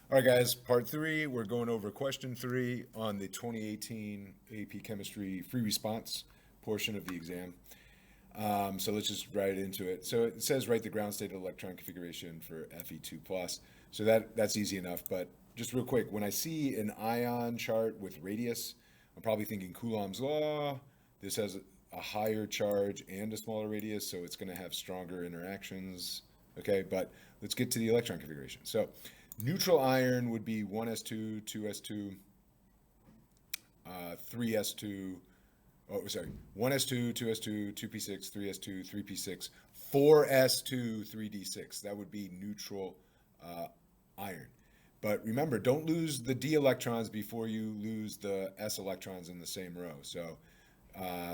All right, guys, part three. We're going over question three on the 2018 AP Chemistry free response portion of the exam. So let's just write into it. So it says write the ground state electron configuration for Fe2 plus. So that's easy enough. But just real quick, when I see an ion chart with radius, I'm probably thinking Coulomb's law. This has a higher charge and a smaller radius, so it's going to have stronger interactions. Okay, but let's get to the electron configuration. So neutral iron would be 1s2, 2s2, 3s2. Oh, sorry. 1s2, 2s2, 2p6, 3s2, 3p6, 4s2, 3d6. That would be neutral iron. But remember, don't lose the d electrons before you lose the s electrons in the same row. So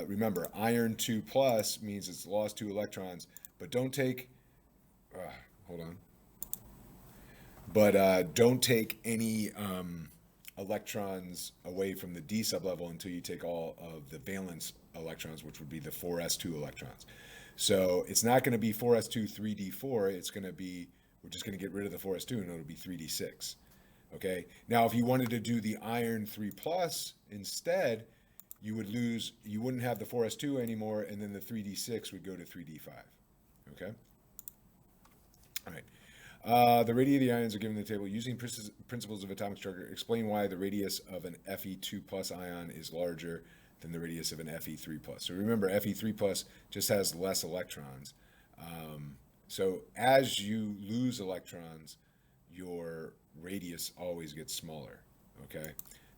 remember, iron 2 plus means it's lost 2 electrons, but don't take, hold on, but don't take any electrons away from the d sublevel until you take all of the valence electrons, which would be the 4s2 electrons. So it's not going to be 4s2 3d4. It's going to be, we're just going to get rid of the 4s2 and it'll be 3d6. Okay. Now, if you wanted to do the iron 3 plus instead, you wouldn't have the 4s2 anymore, and then the 3d6 would go to 3d5. Okay. All right. The radii of the ions are given in the table. Using principles of atomic structure, explain why the radius of an Fe2 plus ion is larger than the radius of an Fe3 plus. So remember, Fe3 plus just has less electrons. So as you lose electrons, your radius always gets smaller. Okay.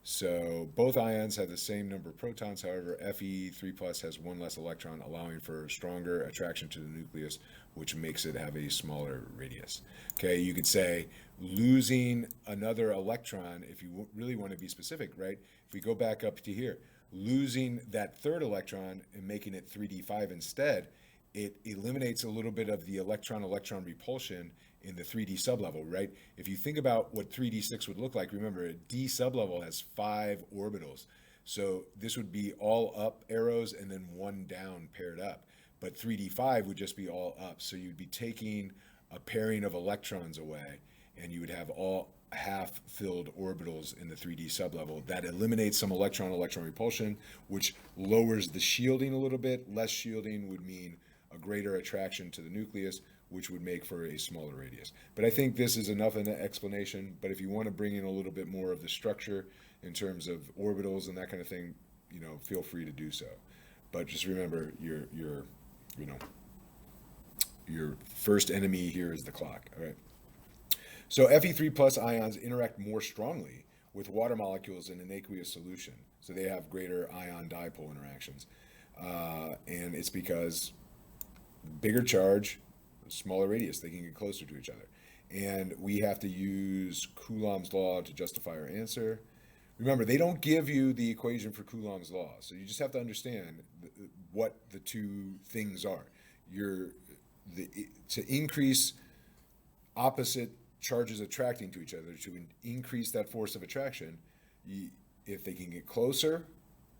So both ions have the same number of protons. However, Fe3 plus has one less electron, allowing for stronger attraction to the nucleus, which makes it have a smaller radius. Okay, you could say losing another electron, if you really want to be specific, right? If we go back up to here, losing that third electron and making it 3d5 instead, it eliminates a little bit of the electron-electron repulsion in the 3D sublevel, right? If you think about what 3d6 would look like, remember, a d sublevel has 5 orbitals. So this would be all up arrows and then one down paired up. But 3d5 would just be all up. So you'd be taking a pairing of electrons away, and you would have all half-filled orbitals in the 3D sublevel. That eliminates some electron-electron repulsion, which lowers the shielding a little bit. Less shielding would mean a greater attraction to the nucleus, which would make for a smaller radius. But I think this is enough in the explanation. But if you want to bring in a little bit more of the structure in terms of orbitals and that kind of thing, feel free to do so. But just remember, your first enemy here is the clock. All right. So Fe3 plus ions interact more strongly with water molecules in an aqueous solution. So they have greater ion dipole interactions. And it's because bigger charge, smaller radius, they can get closer to each other. And we have to use Coulomb's law to justify our answer. Remember, they don't give you the equation for Coulomb's law, so you just have to understand what the two things are. To increase opposite charges attracting to each other, to increase that force of attraction, if they can get closer,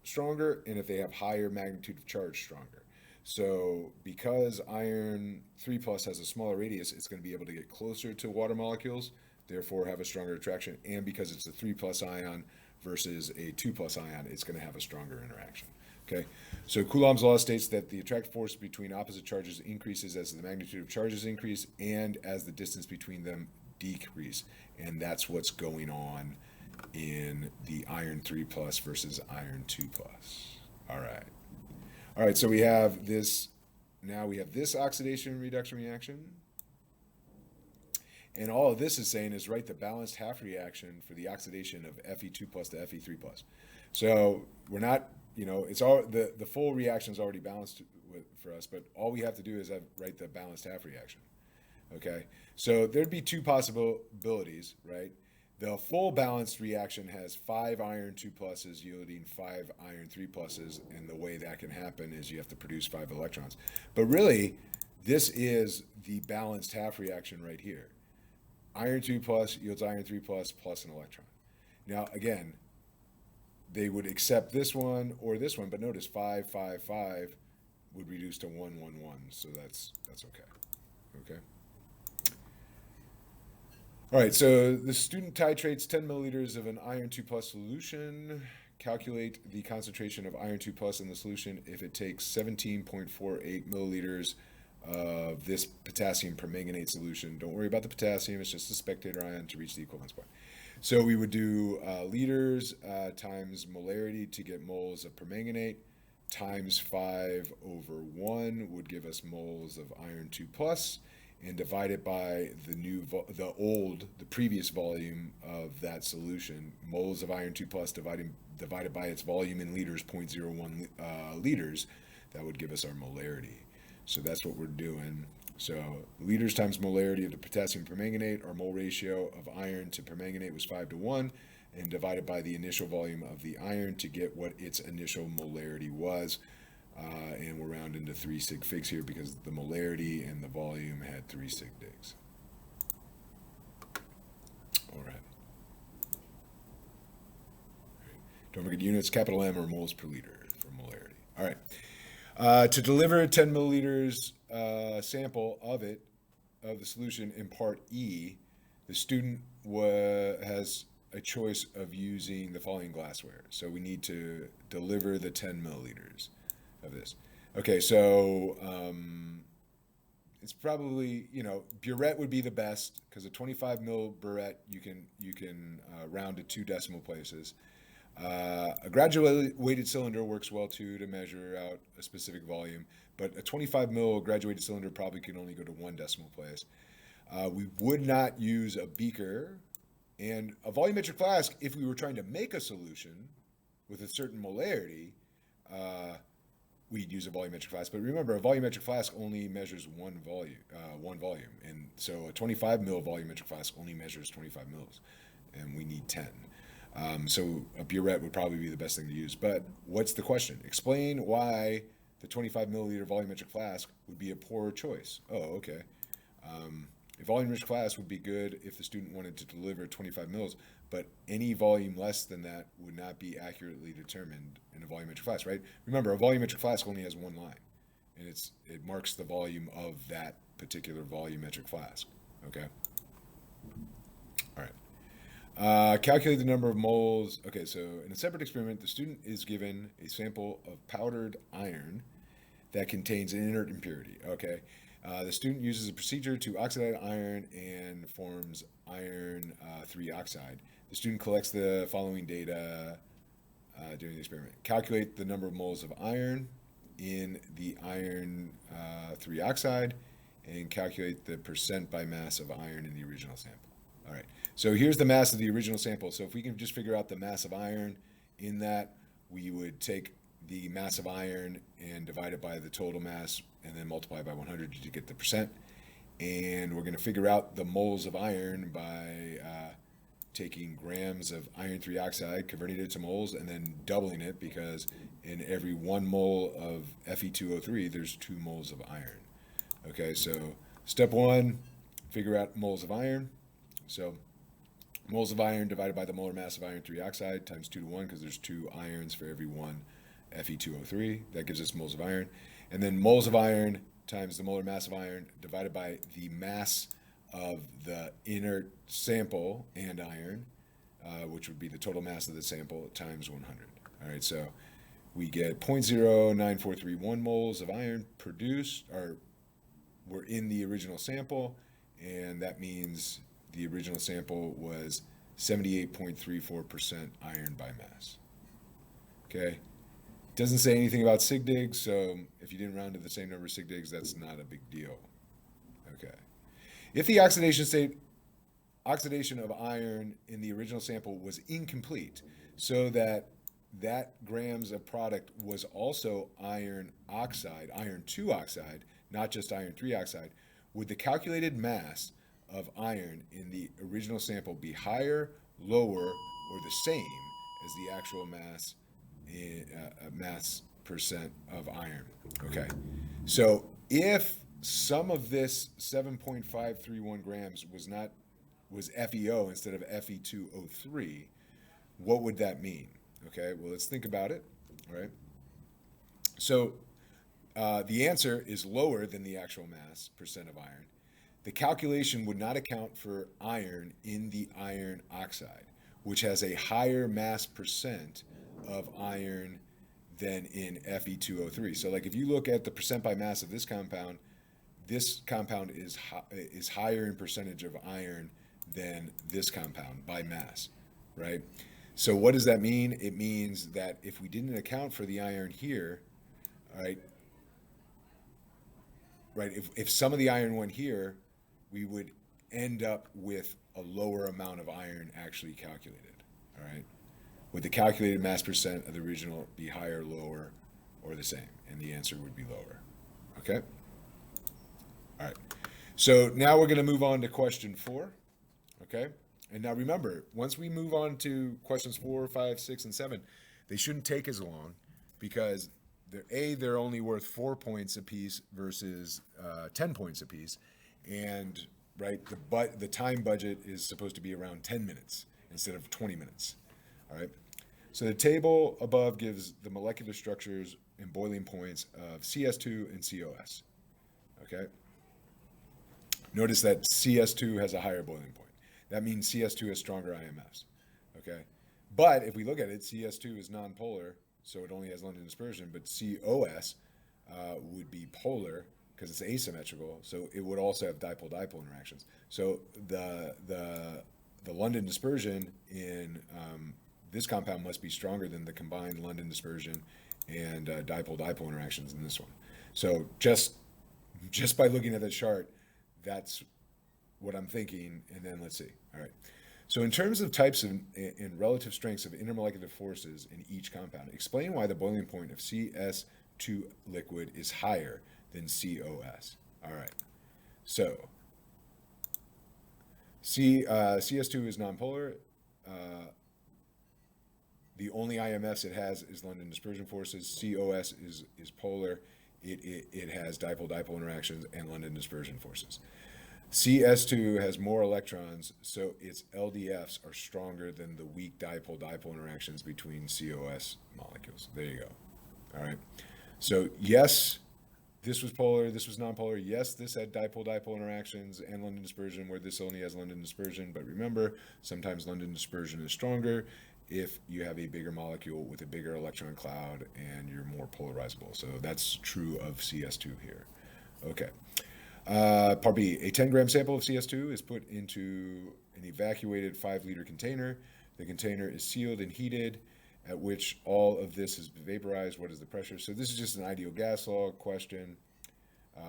stronger, and if they have higher magnitude of charge, stronger. So because iron 3 plus has a smaller radius, it's going to be able to get closer to water molecules, therefore have a stronger attraction. And because it's a 3 plus ion versus a 2 plus ion, it's going to have a stronger interaction. Okay, so Coulomb's law states that the attractive force between opposite charges increases as the magnitude of charges increase and as the distance between them decrease. And that's what's going on in the iron 3 plus versus iron 2 plus. All right, so we have this, now we have this oxidation reduction reaction. And all of this is saying is write the balanced half reaction for the oxidation of Fe2 plus to Fe3 plus. So we're not, it's all, the full reaction is already balanced for us, but all we have to do is write the balanced half reaction. Okay, so there'd be two possibilities, right? The full balanced reaction has 5 iron 2 pluses yielding 5 iron 3 pluses, and the way that can happen is you have to produce 5 electrons. But really, this is the balanced half reaction right here. Iron 2 plus yields iron 3 plus plus an electron. Now, again, they would accept this one or this one, but notice 5, 5, 5 would reduce to 1, 1, 1, so that's okay. Okay. All right, so the student titrates 10 milliliters of an iron 2 plus solution. Calculate the concentration of iron 2 plus in the solution if it takes 17.48 milliliters of this potassium permanganate solution. Don't worry about the potassium, it's just a spectator ion to reach the equivalence point. So we would do liters times molarity to get moles of permanganate, times 5 over 1 would give us moles of iron 2 plus, and divide it by the previous volume of that solution, moles of iron 2 plus divided by its volume in liters, 0.01 liters, that would give us our molarity. So that's what we're doing. So liters times molarity of the potassium permanganate, our mole ratio of iron to permanganate was 5 to 1, and divided by the initial volume of the iron to get what its initial molarity was. And we're rounding to 3 sig figs here because the molarity and the volume had 3 sig digs. All right. Don't forget units, capital M or moles per liter for molarity. All right. To deliver 10 milliliters sample of the solution in part E, the student has a choice of using the following glassware. So we need to deliver the 10 milliliters of this. Okay, so it's probably, burette would be the best because a 25 mil burette you can round to 2 decimal places. A graduated cylinder works well too to measure out a specific volume, but a 25 mil graduated cylinder probably can only go to 1 decimal place. We would not use a beaker, and a volumetric flask if we were trying to make a solution with a certain molarity. We'd use a volumetric flask, but remember, a volumetric flask only measures one volume, and so a 25 mil volumetric flask only measures 25 mils, and we need 10. So a burette would probably be the best thing to use. But what's the question? Explain why the 25 milliliter volumetric flask would be a poor choice. Oh, okay. A volumetric flask would be good if the student wanted to deliver 25 mils, but any volume less than that would not be accurately determined in a volumetric flask, right? Remember, a volumetric flask only has one line, and it marks the volume of that particular volumetric flask, okay? All right. Calculate the number of moles. Okay, so in a separate experiment, the student is given a sample of powdered iron that contains an inert impurity, okay? The student uses a procedure to oxidize iron and forms iron 3 oxide. The student collects the following data during the experiment. Calculate the number of moles of iron in the iron 3 oxide and calculate the percent by mass of iron in the original sample. All right, so here's the mass of the original sample. So if we can just figure out the mass of iron in that, we would take the mass of iron and divide it by the total mass and then multiply by 100 to get the percent. And we're going to figure out the moles of iron by taking grams of iron 3 oxide, converting it to moles, and then doubling it because in every 1 mole of Fe2O3, there's 2 moles of iron. Okay, so step 1, figure out moles of iron. So moles of iron divided by the molar mass of iron 3 oxide times 2 to 1 because there's 2 irons for every 1 Fe2O3. That gives us moles of iron. And then moles of iron times the molar mass of iron divided by the mass of the inert sample and iron, which would be the total mass of the sample times 100. All right, so we get 0.09431 moles of iron produced, or were in the original sample, and that means the original sample was 78.34% iron by mass. Okay. Doesn't say anything about sig digs, so if you didn't round to the same number of sig digs, that's not a big deal. Okay. If the oxidation of iron in the original sample was incomplete, so that grams of product was also iron oxide, iron 2 oxide, not just iron 3 oxide, would the calculated mass of iron in the original sample be higher, lower, or the same as the actual mass percent of iron? Okay, so if some of this 7.531 grams was FeO instead of Fe2O3, what would that mean? Okay, well, let's think about it. All right, so the answer is lower than the actual mass percent of iron. the calculation would not account for iron in the iron oxide, which has a higher mass percent of iron than in Fe2O3. So like if you look at the percent by mass of this compound is higher in percentage of iron than this compound by mass, right? So what does that mean? It means that if we didn't account for the iron here, all right, right, if some of the iron went here, we would end up with a lower amount of iron actually calculated, all right? Would the calculated mass percent of the original be higher, lower, or the same? And the answer would be lower, okay? All right, so now we're gonna move on to question 4, okay? And now remember, once we move on to questions 4, 5, 6, and 7, they shouldn't take as long because they're only worth 4 points apiece versus 10 points apiece, and right, the time budget is supposed to be around 10 minutes instead of 20 minutes. All right. So the table above gives the molecular structures and boiling points of CS2 and COS. Okay. Notice that CS2 has a higher boiling point. That means CS2 has stronger IMFs. Okay. But if we look at it, CS2 is nonpolar, so it only has London dispersion, but COS would be polar because it's asymmetrical, so it would also have dipole-dipole interactions. So the London dispersion in this compound must be stronger than the combined London dispersion and dipole-dipole interactions in this one. So just by looking at the chart, that's what I'm thinking, and then let's see. All right. So in terms of types and relative strengths of intermolecular forces in each compound, explain why the boiling point of CS2 liquid is higher than COS. All right. So CS2 is nonpolar. The only IMFs it has is London dispersion forces. COS is polar. It has dipole-dipole interactions and London dispersion forces. CS2 has more electrons, so its LDFs are stronger than the weak dipole-dipole interactions between COS molecules. There you go. All right. So yes, this was polar, this was nonpolar. Yes, this had dipole-dipole interactions and London dispersion, where this only has London dispersion. But remember, sometimes London dispersion is stronger if you have a bigger molecule with a bigger electron cloud and you're more polarizable. So that's true of CS2 here. Okay. Part B, a 10-gram sample of CS2 is put into an evacuated 5-liter container. The container is sealed and heated, at which all of this is vaporized. What is the pressure? So this is just an ideal gas law question.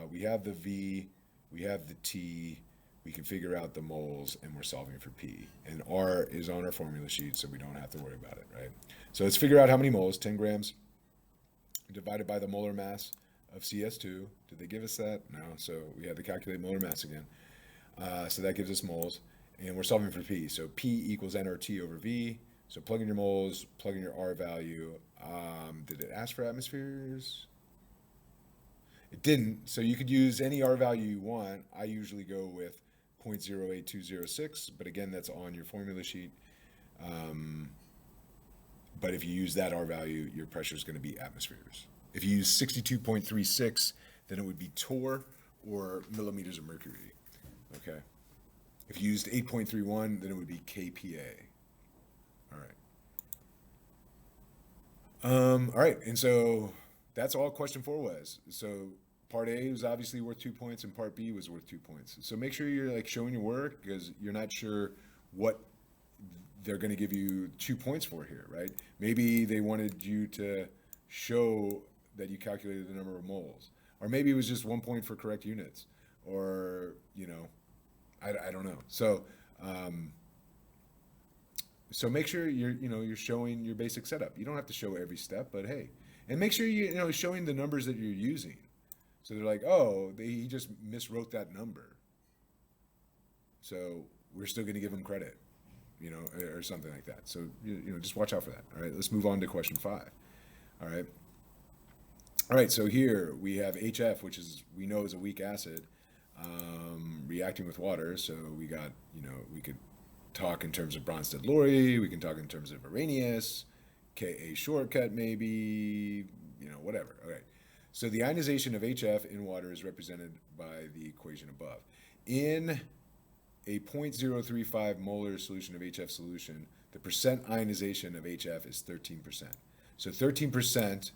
We have the V, we have the T, we can figure out the moles, and we're solving for P. And R is on our formula sheet, so we don't have to worry about it, right? So let's figure out how many moles. 10 grams divided by the molar mass of CS2. Did they give us that? No, so we had to calculate molar mass again. So that gives us moles, and we're solving for P. So P equals nRT over V. So plug in your moles, plug in your R value. Did it ask for atmospheres? It didn't, so you could use any R value you want. I usually go with 0.08206, but again, that's on your formula sheet. But if you use that R value, your pressure is going to be atmospheres. If you use 62.36, then it would be torr or millimeters of mercury. Okay. If you used 8.31, then it would be kPa. All right. All right, and so that's all question 4 was. So part A was obviously worth 2 points, and part B was worth 2 points. So make sure you're like showing your work, because you're not sure what they're going to give you 2 points for here, right? Maybe they wanted you to show that you calculated the number of moles, or maybe it was just 1 point for correct units, or I don't know. So so make sure you're showing your basic setup. You don't have to show every step, but hey, and make sure you're showing the numbers that you're using. So they're like, oh, he just miswrote that number, so we're still going to give him credit, or something like that. So just watch out for that. All right, let's move on to question 5. All right. All right, so here we have HF, which we know is a weak acid, reacting with water. So we got, we could talk in terms of Bronsted-Lowry, we can talk in terms of Arrhenius, Ka shortcut maybe, whatever. All right. So the ionization of HF in water is represented by the equation above. in a 0.035 molar solution of HF solution, the percent ionization of HF is 13%. So 13%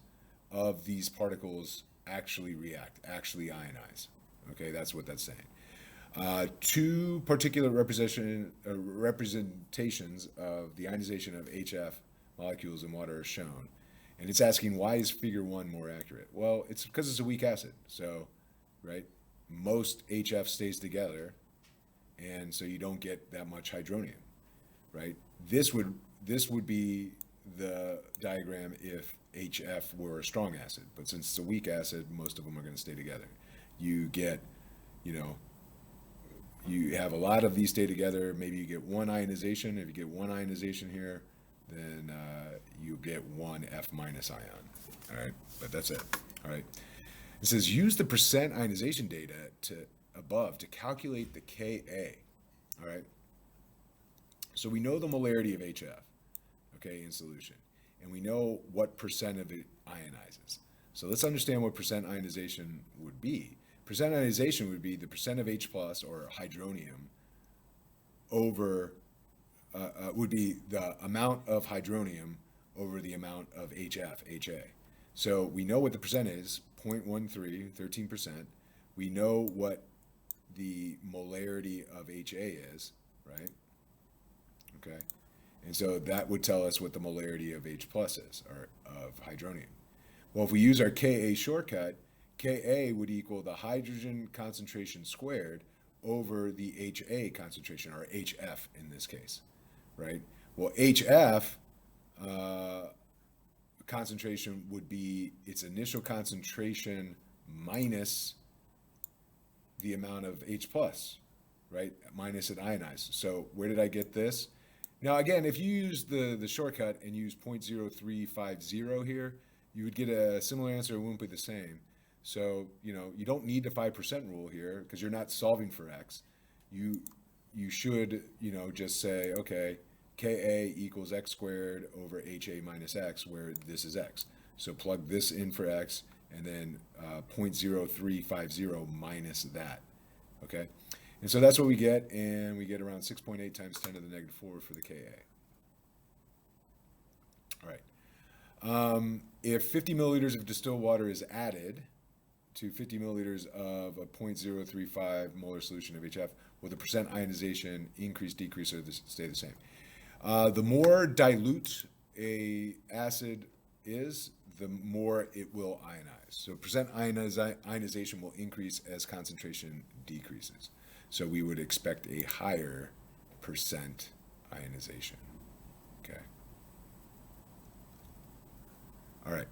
of these particles actually react, actually ionize. Okay, that's what that's saying. Two particular representations of the ionization of HF molecules in water are shown. And it's asking, why is figure 1 more accurate? Well, it's because it's a weak acid. So, right, most HF stays together, and so you don't get that much hydronium, right? This would be the diagram if HF were a strong acid, but since it's a weak acid, most of them are going to stay together. You get, you have a lot of these stay together. Maybe you get one ionization. If you get one ionization here, then you get one F minus ion. All right, but that's it. All right. It says use the percent ionization data above to calculate the Ka. All right. So we know the molarity of HF, okay, in solution, and we know what percent of it ionizes. So let's understand what percent ionization would be. Percent ionization would be the percent of H plus or hydronium over, would be the amount of hydronium over the amount of HF, HA. So we know what the percent is, 0.13, 13%. We know what the molarity of HA is, right? Okay. And so that would tell us what the molarity of H plus is, or of hydronium. Well, if we use our Ka shortcut, Ka would equal the hydrogen concentration squared over the HA concentration, or HF in this case, right? Well, HF concentration would be its initial concentration minus the amount of H plus, right? Minus it ionized. So where did I get this? Now, again, if you use the shortcut and use 0.0350 here, you would get a similar answer. It wouldn't be the same. So, you don't need the 5% rule here because you're not solving for X. You should, just say, okay, Ka equals X squared over HA minus X, where this is X. So plug this in for X, and then 0.0350 minus that, okay? And so that's what we get, and we get around 6.8 times 10 to the negative 4 for the Ka. All right. If 50 milliliters of distilled water is added to 50 milliliters of a 0.035 molar solution of HF, will the percent ionization increase, decrease, or stay the same? The more dilute a acid is, the more it will ionize. So percent ionization will increase as concentration decreases. So we would expect a higher percent ionization. Okay. All right.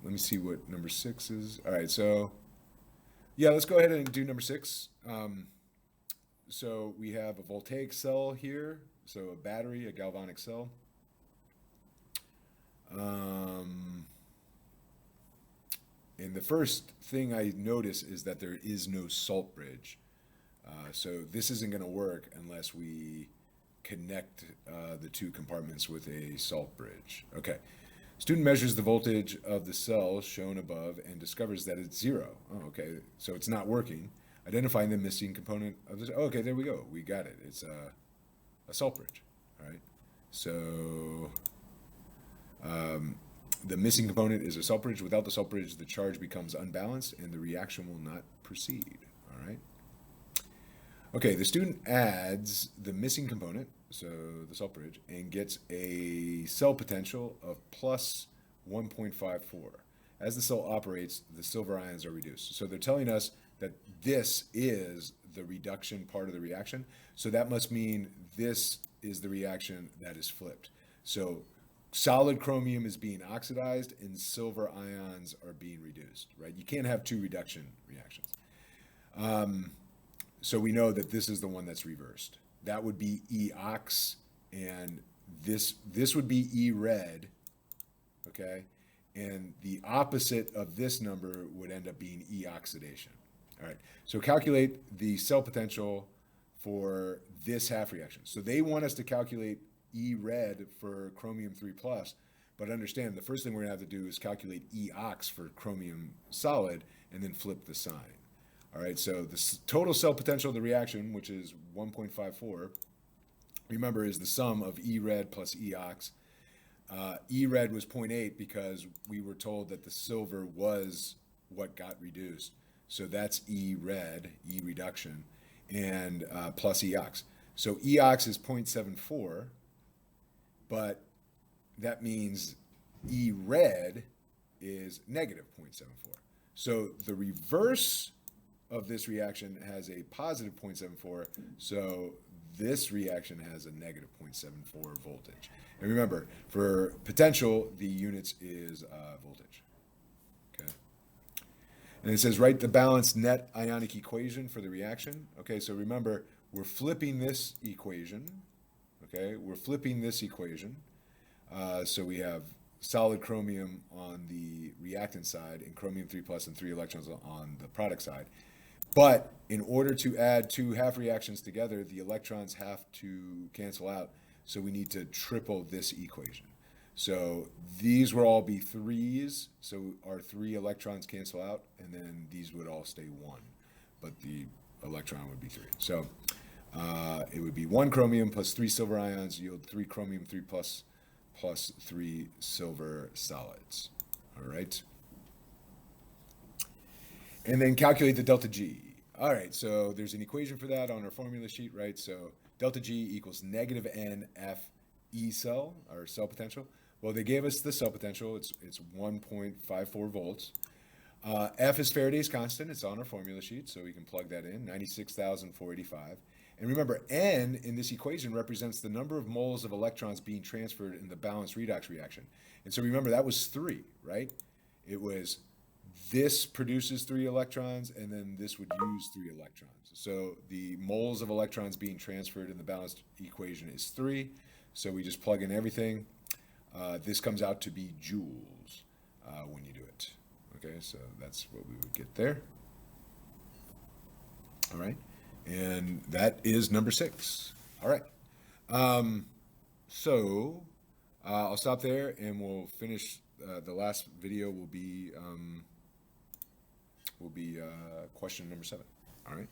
Let me see what number 6 is. All right. So, yeah, let's go ahead and do number 6. So we have a voltaic cell here. So a battery, a galvanic cell. And the first thing I notice is that there is no salt bridge. So this isn't going to work unless we connect the two compartments with a salt bridge. Okay. Student measures the voltage of the cell shown above and discovers that it's 0. Oh, okay. So it's not working. Identifying the missing component of this. Oh, okay, there we go. We got it. It's a salt bridge. All right. So the missing component is a salt bridge. Without the salt bridge, the charge becomes unbalanced and the reaction will not proceed. All right. Okay, the student adds the missing component, so the salt bridge, and gets a cell potential of plus 1.54. As the cell operates, the silver ions are reduced. So they're telling us that this is the reduction part of the reaction. So that must mean this is the reaction that is flipped. So solid chromium is being oxidized and silver ions are being reduced, right? You can't have two reduction reactions. So we know that this is the one that's reversed. That would be E-ox, and this would be E-red, okay? And the opposite of this number would end up being E-oxidation. All right, so calculate the cell potential for this half reaction. So they want us to calculate E-red for chromium 3+, but understand the first thing we're gonna have to do is calculate E-ox for chromium solid and then flip the sign. All right, so the total cell potential of the reaction, which is 1.54, remember, is the sum of E red plus E ox. E red was 0.8 because we were told that the silver was what got reduced. So that's E red, E reduction, and plus E ox. So E ox is 0.74, but that means E red is negative 0.74. So the reverse of this reaction has a positive 0.74, so this reaction has a negative 0.74 voltage. And remember, for potential, the units is voltage. Okay. And it says write the balanced net ionic equation for the reaction. Okay, so remember, we're flipping this equation. Okay, we're flipping this equation. So we have solid chromium on the reactant side and chromium 3 plus and 3 electrons on the product side. But in order to add two half reactions together, the electrons have to cancel out. So we need to triple this equation. So these will all be 3s. So our 3 electrons cancel out, and then these would all stay 1. But the electron would be 3. So it would be 1 chromium plus 3 silver ions yield 3 chromium 3 plus 3 silver solids. All right. And then calculate the delta G. All right, so there's an equation for that on our formula sheet, right? So delta G equals negative NF E cell, or cell potential. Well, they gave us the cell potential. It's 1.54 volts. F is Faraday's constant. It's on our formula sheet, so we can plug that in, 96,485. And remember, N in this equation represents the number of moles of electrons being transferred in the balanced redox reaction. And so remember, that was 3, right? It was this produces 3 electrons, and then this would use 3 electrons. So the moles of electrons being transferred in the balanced equation is 3. So we just plug in everything. This comes out to be joules when you do it. Okay, so that's what we would get there. All right, and that is number 6. All right, so I'll stop there, and we'll finish. The last video will be question number 7. All right.